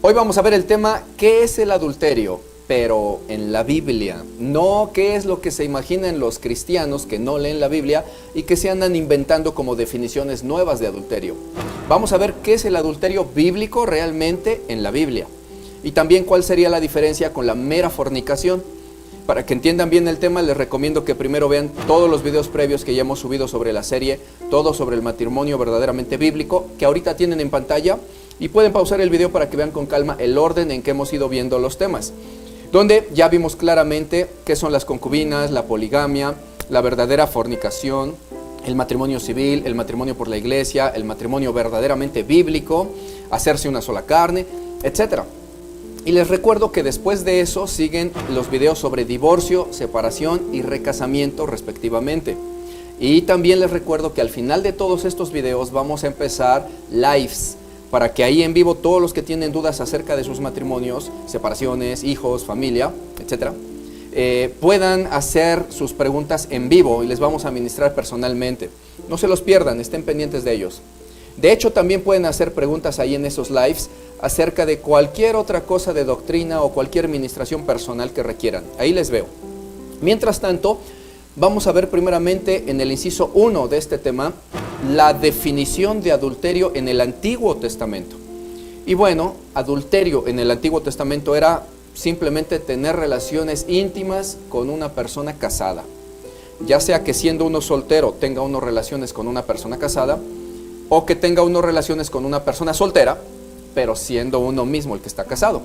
Hoy vamos a ver el tema, ¿qué es el adulterio? Pero en la Biblia, no qué es lo que se imaginan los cristianos que no leen la Biblia y que se andan inventando como definiciones nuevas de adulterio. Vamos a ver qué es el adulterio bíblico realmente en la Biblia. Y también cuál sería la diferencia con la mera fornicación. Para que entiendan bien el tema, les recomiendo que primero vean todos los videos previos que ya hemos subido sobre la serie, todo sobre el matrimonio verdaderamente bíblico, que ahorita tienen en pantalla, y pueden pausar el video para que vean con calma el orden en que hemos ido viendo los temas, donde ya vimos claramente qué son las concubinas, la poligamia, la verdadera fornicación, el matrimonio civil, el matrimonio por la iglesia, el matrimonio verdaderamente bíblico, hacerse una sola carne, etcétera. Y les recuerdo que después de eso siguen los videos sobre divorcio, separación y recasamiento respectivamente. Y también les recuerdo que al final de todos estos videos vamos a empezar lives, para que ahí en vivo todos los que tienen dudas acerca de sus matrimonios, separaciones, hijos, familia, etcétera, puedan hacer sus preguntas en vivo y les vamos a administrar personalmente. No se los pierdan, estén pendientes de ellos. De hecho, también pueden hacer preguntas ahí en esos lives acerca de cualquier otra cosa de doctrina o cualquier ministración personal que requieran. Ahí les veo. Mientras tanto, vamos a ver primeramente en el inciso 1 de este tema, la definición de adulterio en el Antiguo Testamento. Y bueno, adulterio en el Antiguo Testamento era simplemente tener relaciones íntimas con una persona casada. Ya sea que siendo uno soltero tenga uno relaciones con una persona casada, o que tenga uno relaciones con una persona soltera, pero siendo uno mismo el que está casado,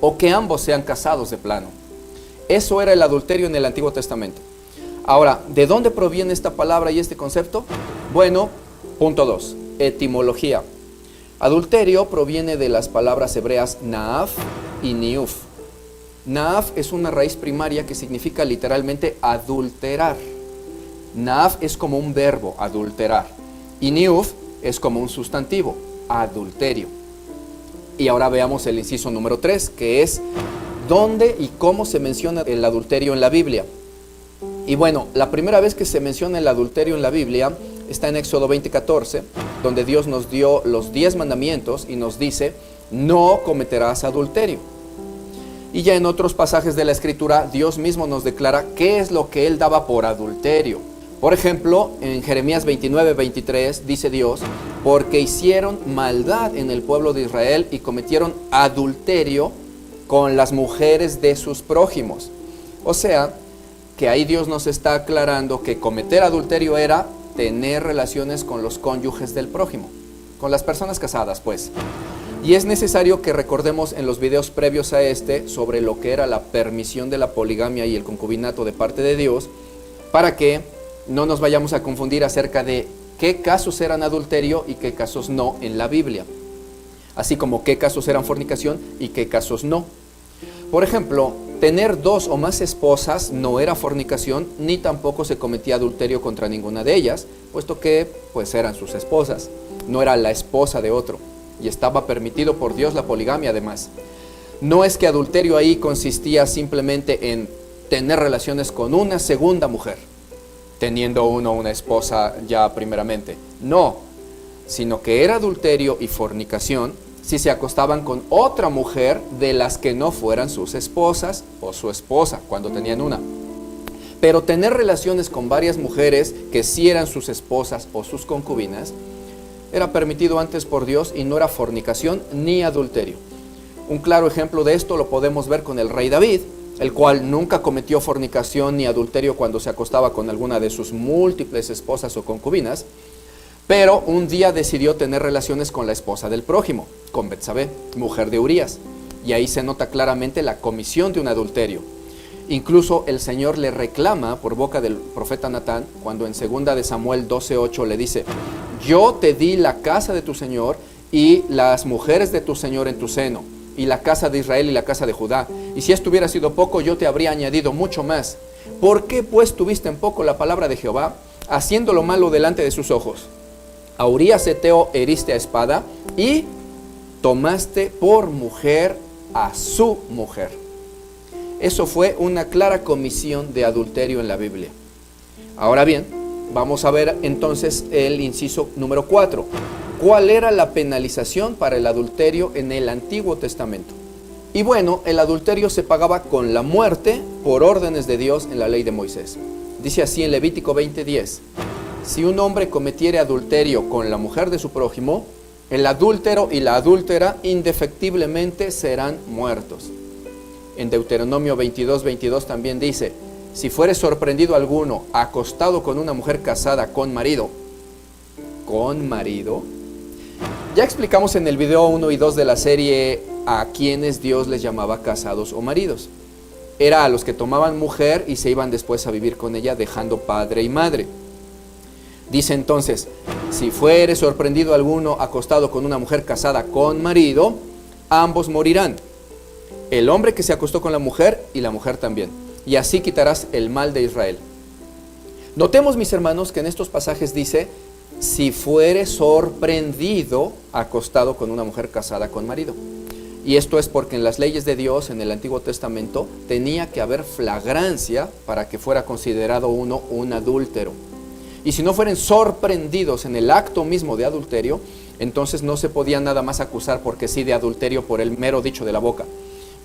o que ambos sean casados de plano. Eso era el adulterio en el Antiguo Testamento. Ahora, ¿de dónde proviene esta palabra y este concepto? Bueno, punto 2, etimología. Adulterio proviene de las palabras hebreas naaf y niuf. Naaf es una raíz primaria que significa literalmente adulterar. Naaf es como un verbo, adulterar. Y niuf es como un sustantivo, adulterio. Y ahora veamos el inciso número 3, que es dónde y cómo se menciona el adulterio en la Biblia. Y bueno, la primera vez que se menciona el adulterio en la Biblia está en Éxodo 20:14, donde Dios nos dio los 10 mandamientos y nos dice, no cometerás adulterio. Y ya en otros pasajes de la Escritura, Dios mismo nos declara qué es lo que Él daba por adulterio. Por ejemplo, en Jeremías 29:23 dice Dios, porque hicieron maldad en el pueblo de Israel y cometieron adulterio con las mujeres de sus prójimos. O sea, que ahí Dios nos está aclarando que cometer adulterio era tener relaciones con los cónyuges del prójimo, con las personas casadas, pues. Y es necesario que recordemos en los videos previos a este sobre lo que era la permisión de la poligamia y el concubinato de parte de Dios, para que no nos vayamos a confundir acerca de qué casos eran adulterio y qué casos no en la Biblia. Así como qué casos eran fornicación y qué casos no. Por ejemplo, tener 2 o más esposas no era fornicación, ni tampoco se cometía adulterio contra ninguna de ellas, puesto que pues eran sus esposas. No era la esposa de otro. Y estaba permitido por Dios la poligamia además. No es que adulterio ahí consistía simplemente en tener relaciones con una segunda mujer, teniendo uno una esposa ya primeramente. No, sino que era adulterio y fornicación si se acostaban con otra mujer de las que no fueran sus esposas o su esposa cuando tenían una. Pero tener relaciones con varias mujeres que sí eran sus esposas o sus concubinas era permitido antes por Dios y no era fornicación ni adulterio. Un claro ejemplo de esto lo podemos ver con el rey David, el cual nunca cometió fornicación ni adulterio cuando se acostaba con alguna de sus múltiples esposas o concubinas, pero un día decidió tener relaciones con la esposa del prójimo, con Betsabé, mujer de Urías, y ahí se nota claramente la comisión de un adulterio. Incluso el Señor le reclama por boca del profeta Natán, cuando en 2 de Samuel 12:8 le dice, yo te di la casa de tu Señor y las mujeres de tu Señor en tu seno, y la casa de Israel y la casa de Judá. Y si esto hubiera sido poco, yo te habría añadido mucho más. ¿Por qué pues tuviste en poco la palabra de Jehová, haciendo lo malo delante de sus ojos? A Urías Heteo heriste a espada y tomaste por mujer a su mujer. Eso fue una clara comisión de adulterio en la Biblia. Ahora bien, vamos a ver entonces el inciso número 4. ¿Cuál era la penalización para el adulterio en el Antiguo Testamento? Y bueno, el adulterio se pagaba con la muerte por órdenes de Dios en la ley de Moisés. Dice así en Levítico 20:10: si un hombre cometiere adulterio con la mujer de su prójimo, el adúltero y la adúltera indefectiblemente serán muertos. En Deuteronomio 22:22 también dice: si fuere sorprendido alguno acostado con una mujer casada con marido, ya explicamos en el video 1 y 2 de la serie a quienes Dios les llamaba casados o maridos. Era a los que tomaban mujer y se iban después a vivir con ella dejando padre y madre. Dice entonces: si fuere sorprendido alguno acostado con una mujer casada con marido, ambos morirán. El hombre que se acostó con la mujer y la mujer también. Y así quitarás el mal de Israel. Notemos, mis hermanos, que en estos pasajes dice: si fuere sorprendido acostado con una mujer casada con marido. Y esto es porque en las leyes de Dios, en el Antiguo Testamento, tenía que haber flagrancia para que fuera considerado uno un adúltero. Y si no fueran sorprendidos en el acto mismo de adulterio, entonces no se podía nada más acusar porque sí de adulterio por el mero dicho de la boca.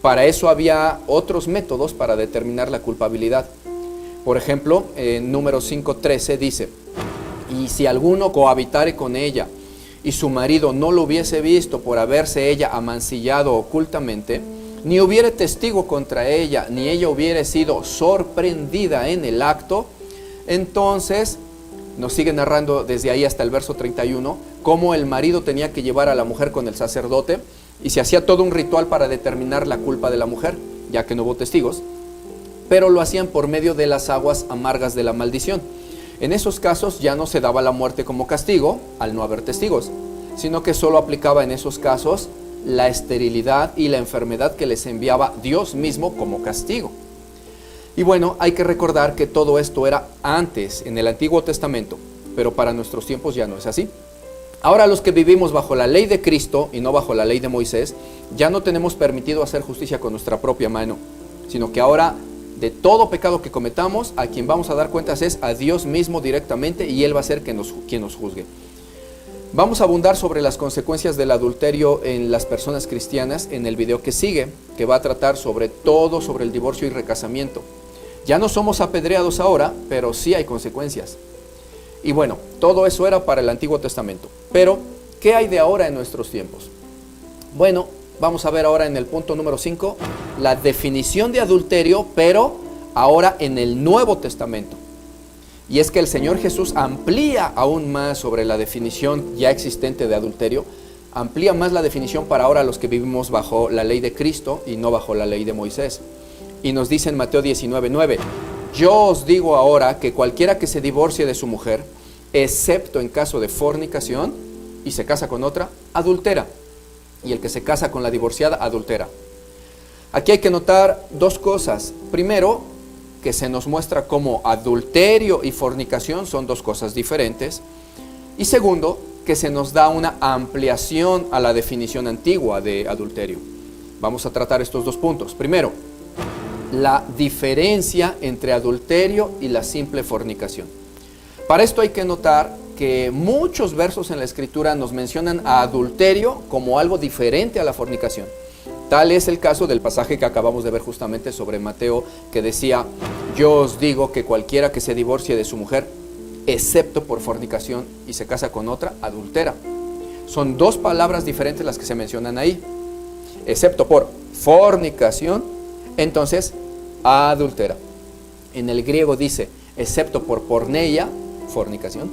Para eso había otros métodos para determinar la culpabilidad. Por ejemplo, en Números 5:13 dice: y si alguno cohabitare con ella y su marido no lo hubiese visto por haberse ella amancillado ocultamente, ni hubiere testigo contra ella, ni ella hubiere sido sorprendida en el acto, entonces nos sigue narrando desde ahí hasta el verso 31, cómo el marido tenía que llevar a la mujer con el sacerdote, y se hacía todo un ritual para determinar la culpa de la mujer, ya que no hubo testigos, pero lo hacían por medio de las aguas amargas de la maldición. En esos casos ya no se daba la muerte como castigo al no haber testigos, sino que solo aplicaba en esos casos la esterilidad y la enfermedad que les enviaba Dios mismo como castigo. Y bueno, hay que recordar que todo esto era antes, en el Antiguo Testamento, pero para nuestros tiempos ya no es así. Ahora los que vivimos bajo la ley de Cristo y no bajo la ley de Moisés, ya no tenemos permitido hacer justicia con nuestra propia mano, sino que ahora de todo pecado que cometamos, a quien vamos a dar cuentas es a Dios mismo directamente, y Él va a ser quien nos juzgue. Vamos a abundar sobre las consecuencias del adulterio en las personas cristianas en el video que sigue, que va a tratar sobre todo sobre el divorcio y recasamiento. Ya no somos apedreados ahora, pero sí hay consecuencias. Y bueno, todo eso era para el Antiguo Testamento. Pero, ¿qué hay de ahora en nuestros tiempos? Bueno, vamos a ver ahora en el punto número 5, la definición de adulterio, pero ahora en el Nuevo Testamento. Y es que el Señor Jesús amplía aún más sobre la definición ya existente de adulterio, amplía más la definición para ahora los que vivimos bajo la ley de Cristo y no bajo la ley de Moisés. Y nos dice en Mateo 19:9, yo os digo ahora que cualquiera que se divorcie de su mujer, excepto en caso de fornicación, y se casa con otra, adultera. Y el que se casa con la divorciada, adultera. Aquí hay que notar dos cosas. Primero, que se nos muestra cómo adulterio y fornicación son dos cosas diferentes. Y segundo, que se nos da una ampliación a la definición antigua de adulterio. Vamos a tratar estos dos puntos. Primero, la diferencia entre adulterio y la simple fornicación. Para esto hay que notar que muchos versos en la Escritura nos mencionan a adulterio como algo diferente a la fornicación. Tal es el caso del pasaje que acabamos de ver justamente sobre Mateo, que decía, yo os digo que cualquiera que se divorcie de su mujer, excepto por fornicación, y se casa con otra, adultera. Son dos palabras diferentes las que se mencionan ahí. Excepto por fornicación, entonces adultera. En el griego dice, excepto por porneia, fornicación,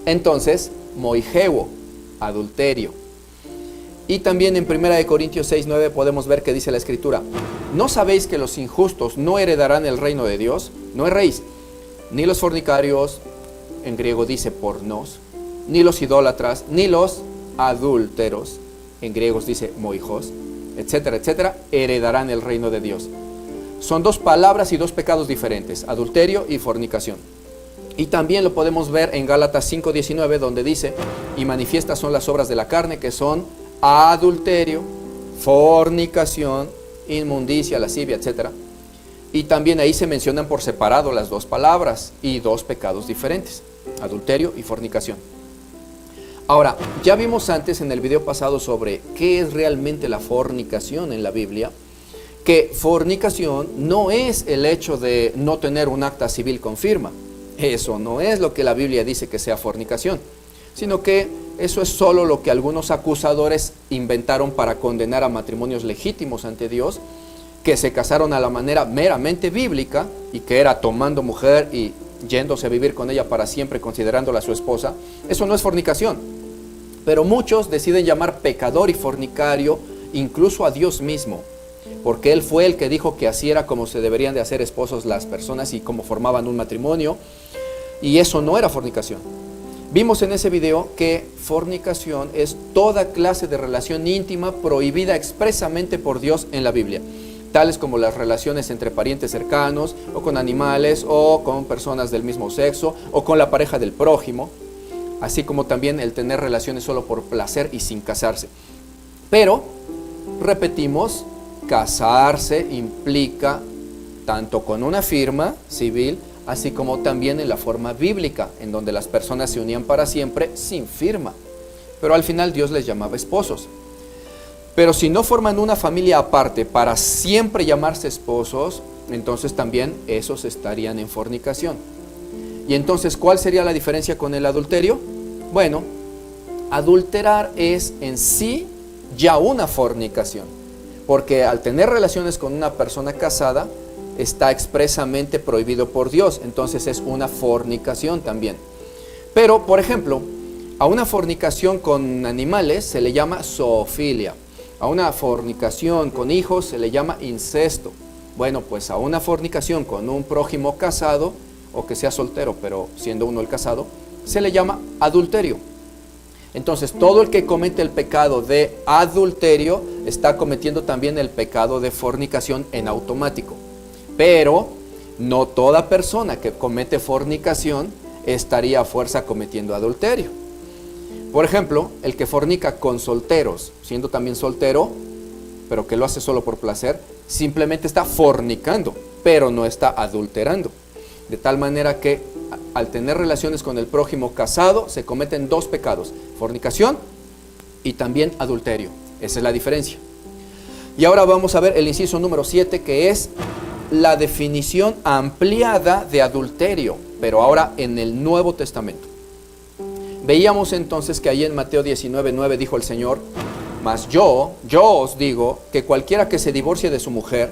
entonces moigeo, adulterio. Y también en 1 Corintios 6:9 podemos ver que dice la Escritura, ¿no sabéis que los injustos no heredarán el reino de Dios? No erréis, ni los fornicarios, en griego dice pornos, ni los idólatras, ni los adúlteros, en griegos dice moijos, etcétera, etcétera, heredarán el reino de Dios. Son dos palabras y dos pecados diferentes, adulterio y fornicación. Y también lo podemos ver en Gálatas 5:19, donde dice, y manifiestas son las obras de la carne, que son adulterio, fornicación, inmundicia, lascivia, etc. Y también ahí se mencionan por separado las dos palabras y dos pecados diferentes, adulterio y fornicación. Ahora, ya vimos antes en el video pasado sobre qué es realmente la fornicación en la Biblia, que fornicación no es el hecho de no tener un acta civil con firma. Eso no es lo que la Biblia dice que sea fornicación, sino que eso es solo lo que algunos acusadores inventaron para condenar a matrimonios legítimos ante Dios, que se casaron a la manera meramente bíblica y que era tomando mujer y yéndose a vivir con ella para siempre, considerándola su esposa. Eso no es fornicación, pero muchos deciden llamar pecador y fornicario incluso a Dios mismo, porque Él fue el que dijo que así era como se deberían de hacer esposos las personas y cómo formaban un matrimonio, y eso no era fornicación. Vimos en ese video que fornicación es toda clase de relación íntima prohibida expresamente por Dios en la Biblia, tales como las relaciones entre parientes cercanos, o con animales, o con personas del mismo sexo, o con la pareja del prójimo, así como también el tener relaciones solo por placer y sin casarse. Pero, repetimos, casarse implica tanto con una firma civil, así como también en la forma bíblica, en donde las personas se unían para siempre sin firma, pero al final Dios les llamaba esposos. Pero si no forman una familia aparte para siempre llamarse esposos, entonces también esos estarían en fornicación. Y entonces, ¿cuál sería la diferencia con el adulterio? Bueno, adulterar es en sí ya una fornicación, porque al tener relaciones con una persona casada, está expresamente prohibido por Dios, entonces es una fornicación también. Pero, por ejemplo, a una fornicación con animales se le llama zoofilia, a una fornicación con hijos se le llama incesto. Bueno, pues a una fornicación con un prójimo casado, o que sea soltero, pero siendo uno el casado, se le llama adulterio. Entonces, todo el que comete el pecado de adulterio está cometiendo también el pecado de fornicación en automático. Pero no toda persona que comete fornicación estaría a fuerza cometiendo adulterio. Por ejemplo, el que fornica con solteros, siendo también soltero, pero que lo hace solo por placer, simplemente está fornicando, pero no está adulterando. De tal manera que al tener relaciones con el prójimo casado, se cometen dos pecados: fornicación y también adulterio. Esa es la diferencia. Y ahora vamos a ver el inciso número 7, que es la definición ampliada de adulterio, pero ahora en el Nuevo Testamento. Veíamos entonces que ahí en Mateo 19:9 dijo el Señor: mas yo os digo que cualquiera que se divorcie de su mujer,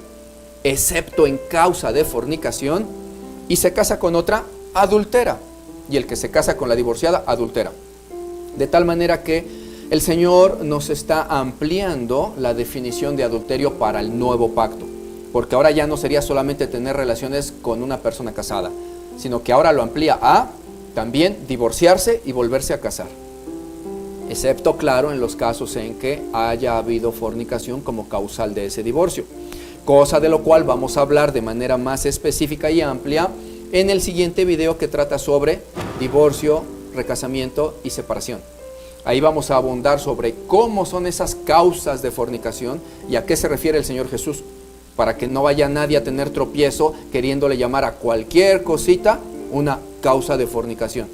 excepto en causa de fornicación, y se casa con otra, adultera, y el que se casa con la divorciada, adultera. De tal manera que el Señor nos está ampliando la definición de adulterio para el nuevo pacto, porque ahora ya no sería solamente tener relaciones con una persona casada, sino que ahora lo amplía a también divorciarse y volverse a casar, excepto, claro, en los casos en que haya habido fornicación como causal de ese divorcio, cosa de lo cual vamos a hablar de manera más específica y amplia en el siguiente video, que trata sobre divorcio, recasamiento y separación. Ahí vamos a abundar sobre cómo son esas causas de fornicación y a qué se refiere el Señor Jesús, para que no vaya nadie a tener tropiezo queriéndole llamar a cualquier cosita una causa de fornicación.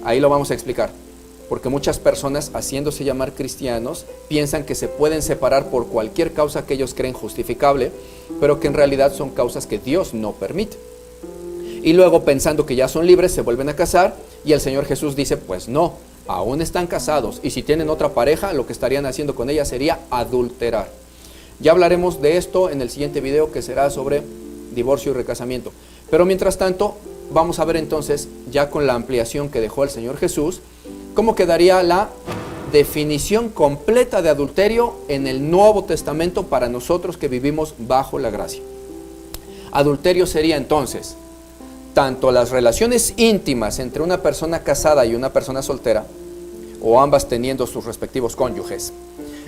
Ahí lo vamos a explicar, porque muchas personas, haciéndose llamar cristianos, piensan que se pueden separar por cualquier causa que ellos creen justificable, pero que en realidad son causas que Dios no permite. Y luego, pensando que ya son libres, se vuelven a casar, y el Señor Jesús dice: pues no, aún están casados, y si tienen otra pareja, lo que estarían haciendo con ella sería adulterar. Ya hablaremos de esto en el siguiente video, que será sobre divorcio y recasamiento. Pero mientras tanto, vamos a ver entonces, ya con la ampliación que dejó el Señor Jesús, cómo quedaría la definición completa de adulterio en el Nuevo Testamento para nosotros que vivimos bajo la gracia. Adulterio sería entonces tanto las relaciones íntimas entre una persona casada y una persona soltera, o ambas teniendo sus respectivos cónyuges.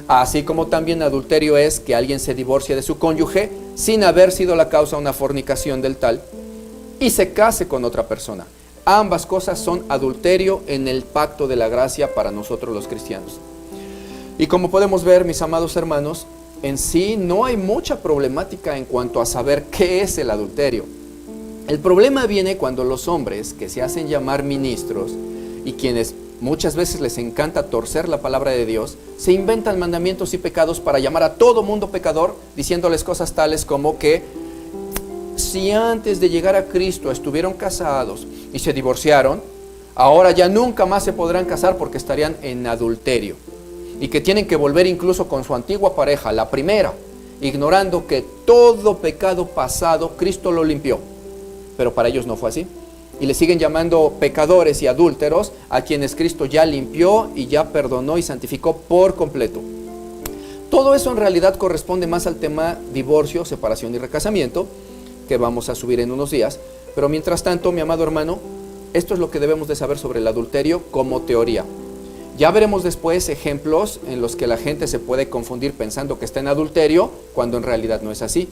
Así como también adulterio es que alguien se divorcie de su cónyuge sin haber sido la causa una fornicación del tal y se case con otra persona. Ambas cosas son adulterio en el pacto de la gracia para nosotros los cristianos. Y como podemos ver, mis amados hermanos, en sí no hay mucha problemática en cuanto a saber qué es el adulterio. El problema viene cuando los hombres que se hacen llamar ministros y quienes muchas veces les encanta torcer la palabra de Dios, se inventan mandamientos y pecados para llamar a todo mundo pecador, diciéndoles cosas tales como que si antes de llegar a Cristo estuvieron casados y se divorciaron, ahora ya nunca más se podrán casar porque estarían en adulterio. Y que tienen que volver incluso con su antigua pareja, la primera, ignorando que todo pecado pasado Cristo lo limpió. Pero para ellos no fue así. Y le siguen llamando pecadores y adúlteros a quienes Cristo ya limpió y ya perdonó y santificó por completo. Todo eso en realidad corresponde más al tema divorcio, separación y recasamiento, que vamos a subir en unos días. Pero mientras tanto, mi amado hermano, esto es lo que debemos de saber sobre el adulterio como teoría. Ya veremos después ejemplos en los que la gente se puede confundir pensando que está en adulterio cuando en realidad no es así.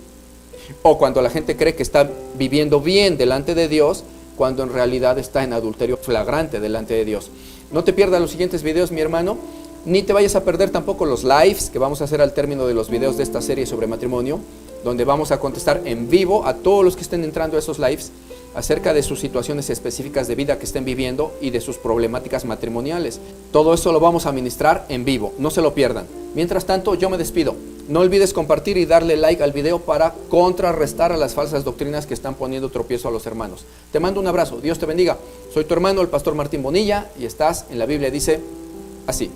O cuando la gente cree que está viviendo bien delante de Dios cuando en realidad está en adulterio flagrante delante de Dios. No te pierdas los siguientes videos, mi hermano, ni te vayas a perder tampoco los lives que vamos a hacer al término de los videos de esta serie sobre matrimonio, donde vamos a contestar en vivo a todos los que estén entrando a esos lives acerca de sus situaciones específicas de vida que estén viviendo y de sus problemáticas matrimoniales. Todo eso lo vamos a ministrar en vivo, no se lo pierdan. Mientras tanto, yo me despido. No olvides compartir y darle like al video para contrarrestar a las falsas doctrinas que están poniendo tropiezo a los hermanos. Te mando un abrazo, Dios te bendiga. Soy tu hermano, el pastor Martín Bonilla, y estás en la Biblia, dice así.